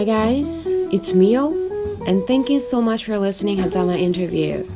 Hi guys, it's Mio, and thank you so much for listening Hazara Interview.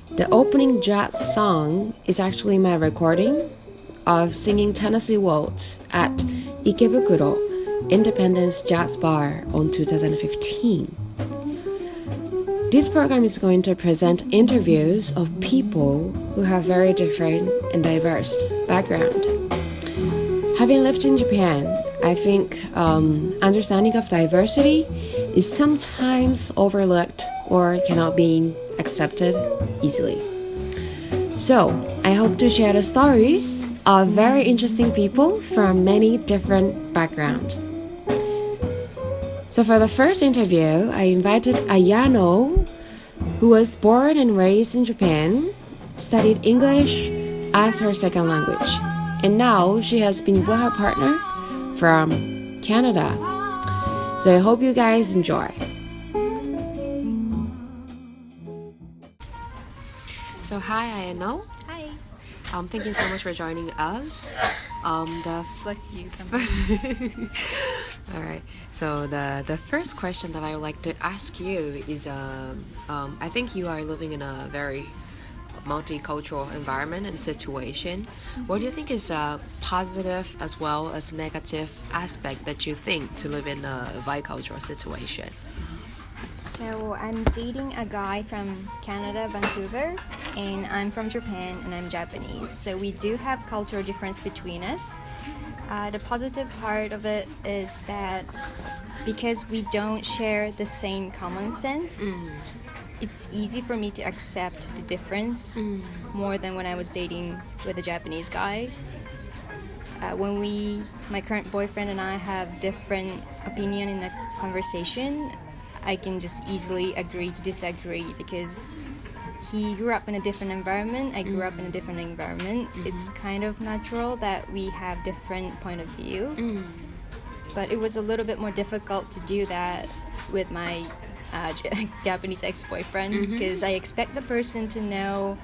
The opening jazz song is actually my recording of singing Tennessee Waltz at Ikebukuro Independence Jazz Bar on 2015. This program is going to present interviews of people who have very different and diverse background. Having lived in Japan, I think understanding of diversity is sometimes overlooked or cannot be accepted easily. So, I hope to share the stories of very interesting people from many different backgrounds. So for the first interview, I invited Ayano, who was born and raised in Japan, studied English as her second language, and now she has been with her partner from Canada. So I hope you guys enjoy. So hi Ayano. Hi. Thank you so much for joining us. Bless you. Somebody. All right. So the first question that I would like to ask you is, I think you are living in a very multicultural environment and situation. What do you think is a positive as well as negative aspect that you think to live in a bicultural situation? So I'm dating a guy from Canada, Vancouver, and I'm from Japan and I'm Japanese. So we do have cultural difference between us. The positive part of it is that because we don't share the same common sense, it's easy for me to accept the difference more than when I was dating with a Japanese guy. When my current boyfriend and I have different opinion in a conversation, I can just easily agree to disagree because he grew up in a different environment, I grew up in a different environment. It's kind of natural that we have different point of view. But it was a little bit more difficult to do that with my Japanese ex-boyfriend because I expect the person to know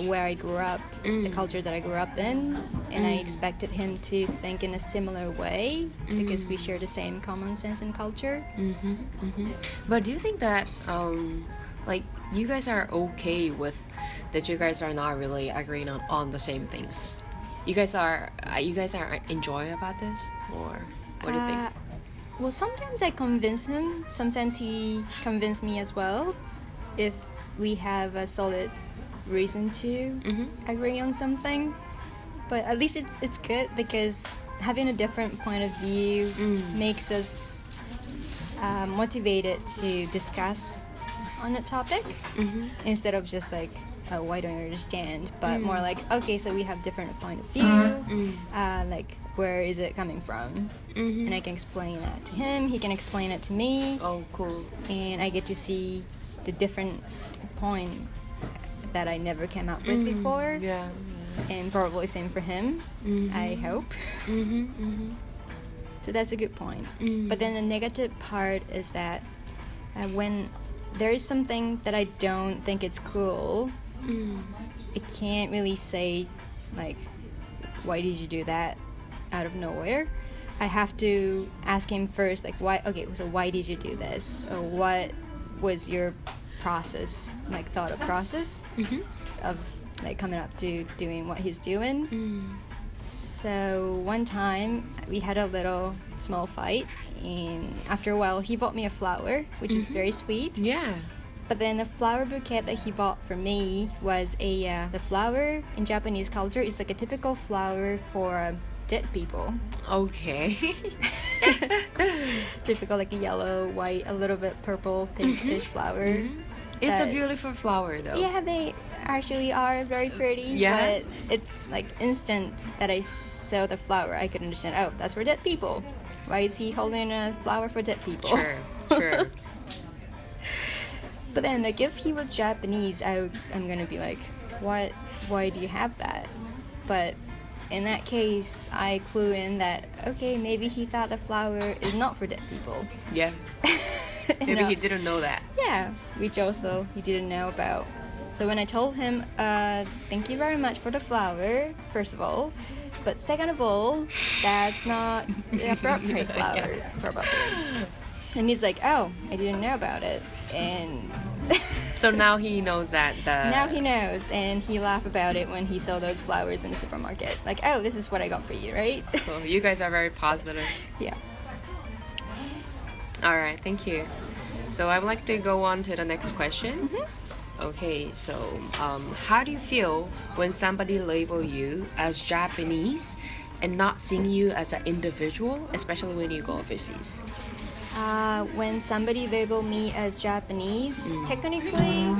where I grew up, the culture that I grew up in, and I expected him to think in a similar way because we share the same common sense and culture. But do you think that like you guys are okay with that you guys are not really agreeing on the same things? You guys are enjoying about this, or what do you think? Well, sometimes I convince him, sometimes he convinces me as well if we have a solid reason to agree on something. But at least it's good because having a different point of view makes us motivated to discuss on a topic instead of just like, oh, why don't you understand, but more like, okay, so we have different point of view, like where is it coming from, and I can explain that to him, he can explain it to me. Oh, cool. And I get to see the different point that I never came up with before. Yeah. And probably same for him, I hope. So that's a good point. But then the negative part is that when there is something that I don't think it's cool, I can't really say like, why did you do that out of nowhere. I have to ask him first, like, why? Okay, so why did you do this? Or what was your process, like thought of process of like coming up to doing what he's doing. So one time we had a little small fight, and after a while he bought me a flower, which is very sweet. Yeah. But then the flower bouquet that he bought for me was the flower in Japanese culture is like a typical flower for dead people. Okay. Typical, like a yellow, white, a little bit purple, pinkish flower. It's a beautiful flower though. Yeah, they actually are very pretty. Yeah. But it's like instant that I saw the flower, I could understand, oh, that's for dead people. Why is he holding a flower for dead people? Sure. But then, like, if he was Japanese, I'm gonna be like, what? Why do you have that? But in that case, I clue in that, okay, maybe he thought the flower is not for dead people. Yeah. Maybe he didn't know that. Yeah, which also he didn't know about. So when I told him, thank you very much for the flower, first of all, But second of all, that's not the appropriate flower, probably. And he's like, oh, I didn't know about it. And so now he knows that now he knows, and he laughed about it when he saw those flowers in the supermarket. Like, oh, this is what I got for you, right? Cool. You guys are very positive. Yeah. All right, thank you. So I would like to go on to the next question. Okay, so how do you feel when somebody label you as Japanese and not seeing you as an individual, especially when you go overseas? When somebody label me as Japanese, technically,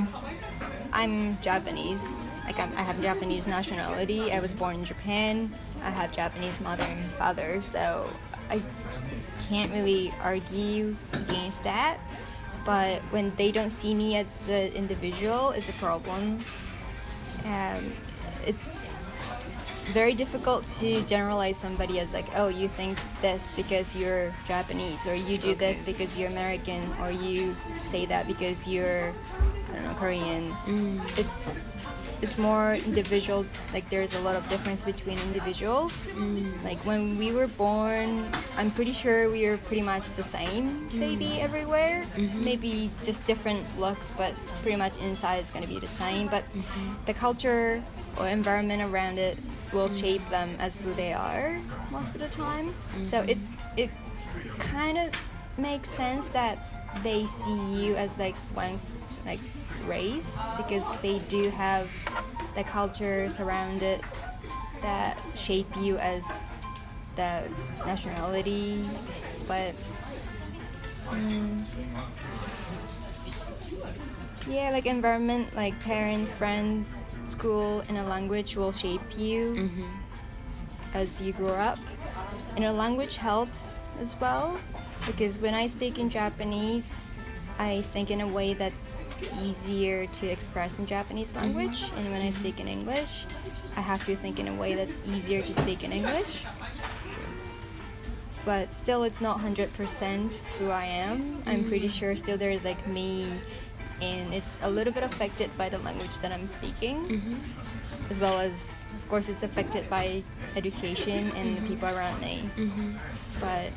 I'm Japanese. Like I have Japanese nationality. I was born in Japan. I have Japanese mother and father, so I can't really argue against that. But when they don't see me as an individual, it's a problem. It's very difficult to generalize somebody as like, oh, you think this because you're Japanese, or you do this because you're American, or you say that because you're, I don't know, Korean. It's more individual. Like there's a lot of difference between individuals. Like when we were born, I'm pretty sure we were pretty much the same baby everywhere. Maybe just different looks, but pretty much inside it's going to be the same. But the culture or environment around it will shape them as who they are most of the time. So it kind of makes sense that they see you as like one like race, because they do have the cultures around it that shape you as the nationality. But yeah, like environment, like parents, friends, school, and a language will shape you as you grow up. And a language helps as well, because when I speak in Japanese, I think in a way that's easier to express in Japanese language, and when I speak in English, I have to think in a way that's easier to speak in English. But still, it's not 100% who I am. I'm pretty sure still there is like me, and it's a little bit affected by the language that I'm speaking, as well as, of course, it's affected by education and the people around me. But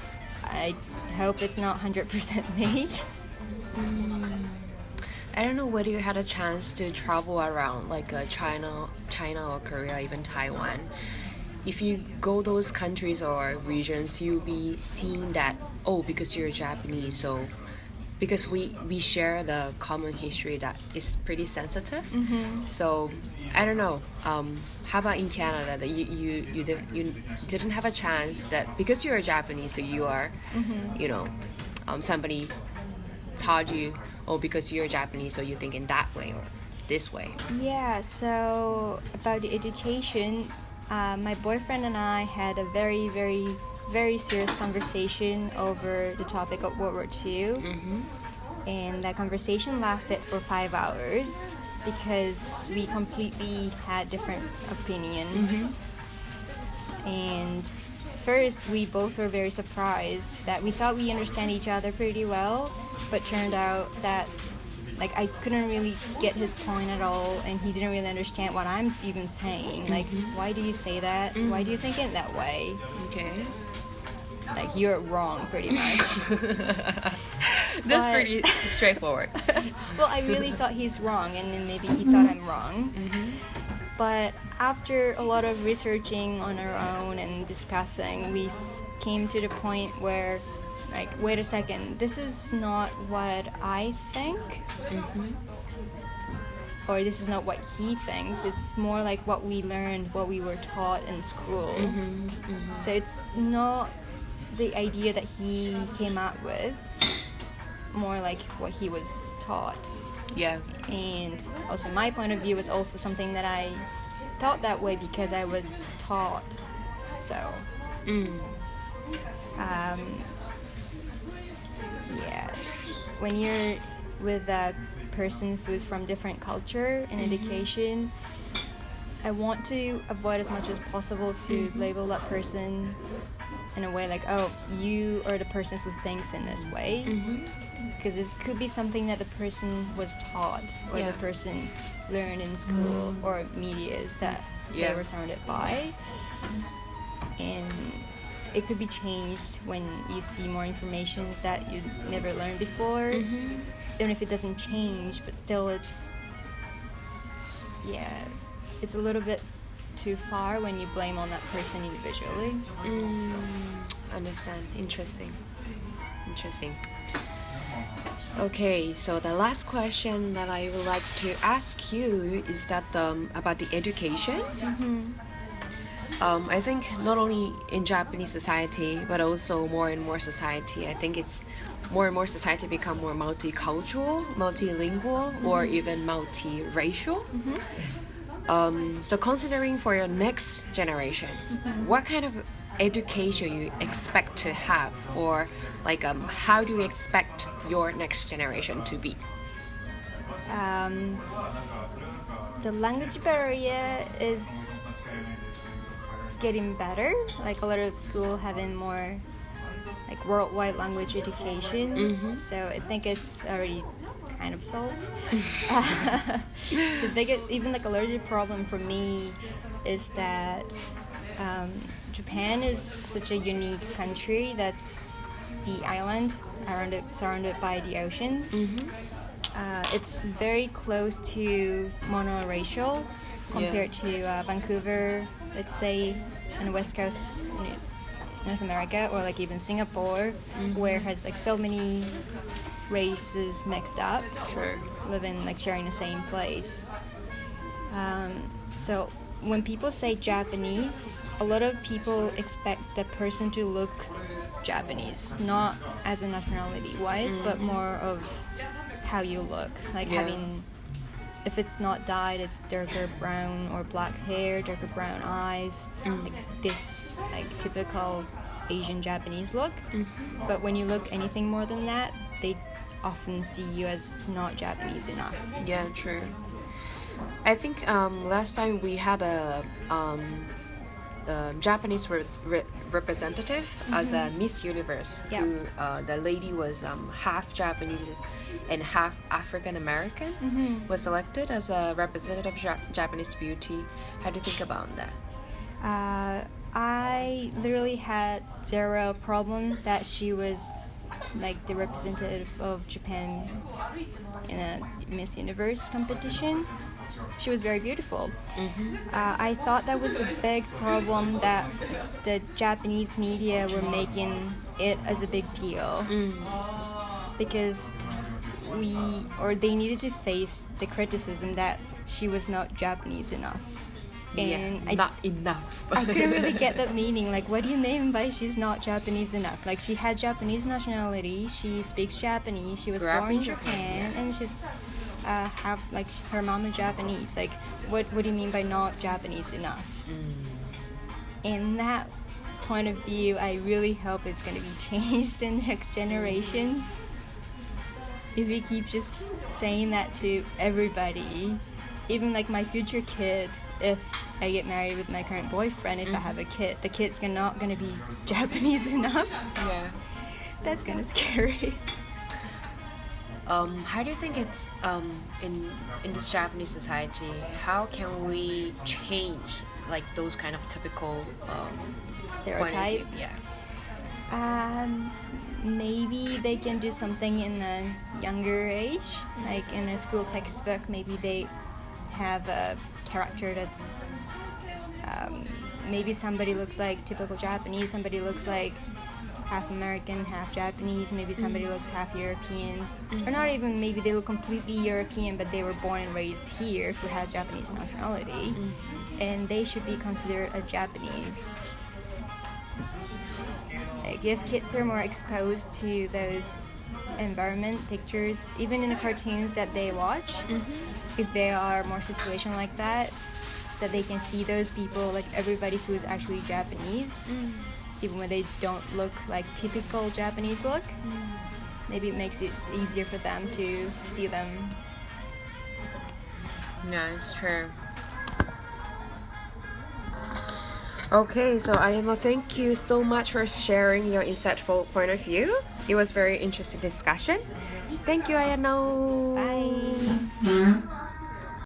I hope it's not 100% me. I don't know whether you had a chance to travel around like China or Korea, even Taiwan. If you go those countries or regions, you'll be seeing that, oh, because you're Japanese, so because we share the common history that is pretty sensitive. So I don't know. How about in Canada that you didn't have a chance that because you're Japanese, so you are, you know, somebody taught you, oh, because you're Japanese, so you think in that way or this way. Yeah, so about the education, my boyfriend and I had a very, very, very serious conversation over the topic of World War II. And that conversation lasted for 5 hours because we completely had different opinion. And first, we both were very surprised that we thought we understand each other pretty well, but turned out that like I couldn't really get his point at all, and he didn't really understand what I'm even saying. Like, why do you say that? Why do you think it that way? Okay. Like, you're wrong, pretty much. That's pretty straightforward. Well, I really thought he's wrong, and then maybe he thought I'm wrong. But after a lot of researching on our own and discussing, we came to the point where, like, wait a second, this is not what I think. Or this is not what he thinks. It's more like what we learned, what we were taught in school. So it's not the idea that he came up with, more like what he was taught. Yeah. And also my point of view was also something that I thought that way because I was taught. So yeah, when you're with a person who's from different culture and education, I want to avoid as much as possible to label that person in a way like, oh, you are the person who thinks in this way, because it could be something that the person was taught or the person learned in school or medias that they were surrounded by. and it could be changed when you see more information that you never learned before. Even if it doesn't change, but still it's a little bit too far when you blame on that person individually. Understand. Interesting. Okay, so the last question that I would like to ask you is that about the education. I think not only in Japanese society, but also more and more society, I think it's more and more society become more multicultural, multilingual, or even multiracial. So considering for your next generation, what kind of education you expect to have, or like how do you expect your next generation to be? The language barrier is getting better, like a lot of school having more like worldwide language education, so I think it's already kind of solved. The biggest, even like a larger problem for me is that Japan is such a unique country that's the island surrounded by the ocean. It's very close to monoracial compared to Vancouver, let's say, on the west coast North America, or like even Singapore, where it has like so many races mixed up, living like sharing the same place. So when people say Japanese, a lot of people expect the person to look Japanese, not as a nationality wise, but more of how you look, like having, if it's not dyed, it's darker brown or black hair, darker brown eyes, like this like typical Asian Japanese look. But when you look anything more than that, they often see you as not Japanese enough. Yeah, true. I think last time we had a Japanese representative as a Miss Universe, who the lady was half Japanese and half African American, was selected as a representative of Japanese beauty. How do you think about that? I literally had zero problem that she was like the representative of Japan in a Miss Universe competition. She was very beautiful. I thought that was a big problem that the Japanese media were making it as a big deal, because they needed to face the criticism that she was not Japanese enough. And not enough. I couldn't really get that meaning. Like, what do you mean by she's not Japanese enough? Like, she had Japanese nationality, she speaks Japanese, she was born in Japan, and she's have like her mom is Japanese. Like, what do you mean by not Japanese enough? In that point of view, I really hope it's going to be changed in the next generation. If we keep just saying that to everybody, even like my future kid, if I get married with my current boyfriend, if I have a kid, the kid's not gonna be Japanese enough. Yeah, that's kind of scary. How do you think it's in this Japanese society? How can we change like those kind of typical stereotype? Maybe they can do something in a younger age, like in a school textbook. Maybe they have a character that's maybe somebody looks like typical Japanese, somebody looks like half American, half Japanese, maybe somebody looks half European, or not even, maybe they look completely European but they were born and raised here, who has Japanese nationality, and they should be considered as Japanese. Like, if kids are more exposed to those environment pictures, even in the cartoons that they watch, if they are more situation like that they can see those people, like everybody who is actually Japanese, even when they don't look like typical Japanese look, maybe it makes it easier for them to see them. Yeah, it's true. Okay, so Ayano, thank you so much for sharing your insightful point of view. It was very interesting discussion. Thank you, Ayano. Bye.